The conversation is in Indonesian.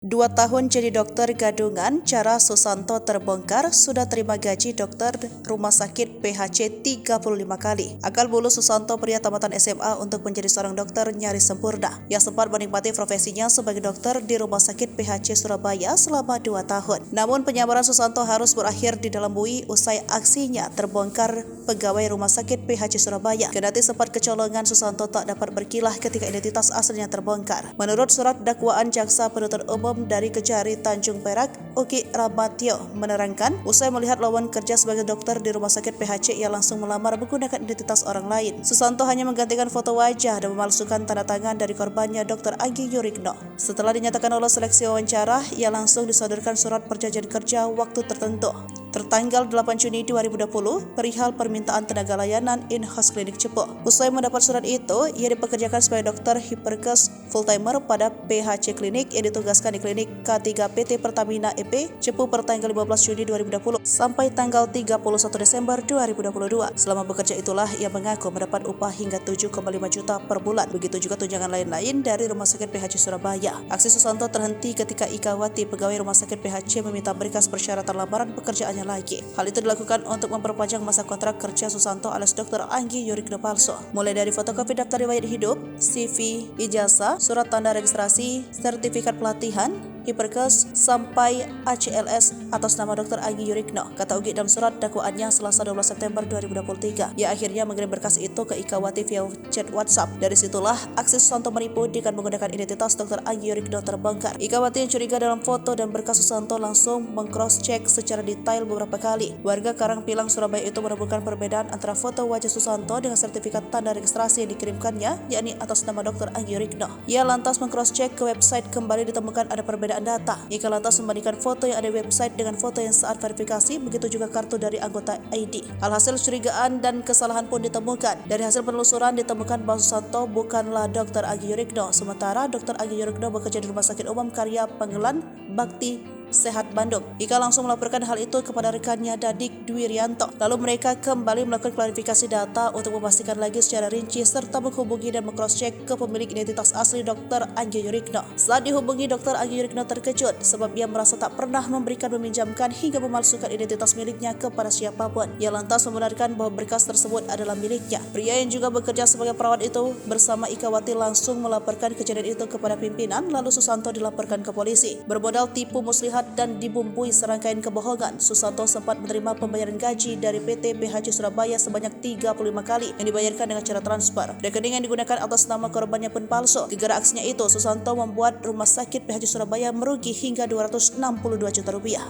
2 tahun jadi dokter gadungan, cara Susanto terbongkar, sudah terima gaji dokter rumah sakit PHC 35 kali. Akal bulu Susanto, pria tamatan SMA untuk menjadi seorang dokter nyaris sempurna. Ia sempat menikmati profesinya sebagai dokter di rumah sakit PHC Surabaya selama 2 tahun. Namun penyamaran Susanto harus berakhir di dalam bui usai aksinya terbongkar pegawai rumah sakit PHC Surabaya. Kendati sempat kecolongan, Susanto tak dapat berkilah ketika identitas aslinya terbongkar. Menurut surat dakwaan jaksa penuntut umum dari Kejari Tanjung Perak, Uki Rabatio menerangkan, usai melihat lowongan kerja sebagai dokter di rumah sakit PHC, ia langsung melamar menggunakan identitas orang lain. Susanto hanya menggantikan foto wajah dan memalsukan tanda tangan dari korbannya, Dr. Anggi Yurikno. Setelah dinyatakan lolos seleksi wawancara, ia langsung disodorkan surat perjanjian kerja waktu tertentu tertanggal 8 Juni 2020 perihal permintaan tenaga layanan in-house klinik Cepu. Usai mendapat surat itu, ia dipekerjakan sebagai dokter hiperkes full-timer pada PHC klinik yang ditugaskan di klinik K3 PT Pertamina EP Cepu per tanggal 15 Juni 2020 sampai tanggal 31 Desember 2022. Selama bekerja itulah ia mengaku mendapat upah hingga 7,5 juta per bulan. Begitu juga tunjangan lain-lain dari Rumah Sakit PHC Surabaya. Aksi Susanto terhenti ketika Ikawati, pegawai Rumah Sakit PHC, meminta berkas persyaratan lamaran pekerjaannya lagi. Hal itu dilakukan untuk memperpanjang masa kontrak kerja Susanto alias Dr. Anggi Yurikno palsu, mulai dari fotokopi daftar riwayat hidup, CV, ijazah, surat tanda registrasi, sertifikat pelatihan, hiperkes, sampai ACLS atas nama Dr. Anggi Yurikno, kata Ugi dalam surat dakwaannya Selasa 12 September 2023. Ia akhirnya mengirim berkas itu ke Ikawati via chat WhatsApp. Dari situlah aksi Susanto menipu dengan menggunakan identitas Dr. Anggi Yurikno terbongkar. Ikawati yang curiga dalam foto dan berkas Susanto langsung meng-cross-check secara detail beberapa kali. Warga Karangpilang, Surabaya itu menemukan perbedaan antara foto wajah Susanto dengan sertifikat tanda registrasi yang dikirimkannya, yakni atas nama Dr. Anggi Yurikno. Ia lantas meng-cross-check ke website, kembali ditemukan ada perbedaan data. Ia lantas membandingkan foto yang ada di website dengan foto yang saat verifikasi, begitu juga kartu dari anggota ID. Alhasil curigaan dan kesalahan pun ditemukan. Dari hasil penelusuran ditemukan bahwa Susanto bukanlah Dr. Anggi Yurikno, sementara Dr. Anggi Yurikno bekerja di Rumah Sakit Umum Karya Pangelan Bakti Sehat Bandung. Ika langsung melaporkan hal itu kepada rekannya Dadik Dwi Rianto. Lalu mereka kembali melakukan klarifikasi data untuk memastikan lagi secara rinci serta menghubungi dan meng-cross-check ke pemilik identitas asli Dr. Anggi Yurikno. Saat dihubungi, Dr. Anggi Yurikno terkejut sebab ia merasa tak pernah memberikan, meminjamkan hingga memalsukan identitas miliknya kepada siapapun. Ia lantas membenarkan bahwa berkas tersebut adalah miliknya. Pria yang juga bekerja sebagai perawat itu bersama Ikawati langsung melaporkan kejadian itu kepada pimpinan, lalu Susanto dilaporkan ke polisi. Bermodal tipu muslihat dan dibumbui serangkaian kebohongan, Susanto sempat menerima pembayaran gaji dari PT PHC Surabaya sebanyak 35 kali yang dibayarkan dengan cara transfer. Rekening yang digunakan atas nama korbannya pun palsu. Gara-gara aksinya itu, Susanto membuat Rumah Sakit PHC Surabaya merugi hingga 262 juta rupiah.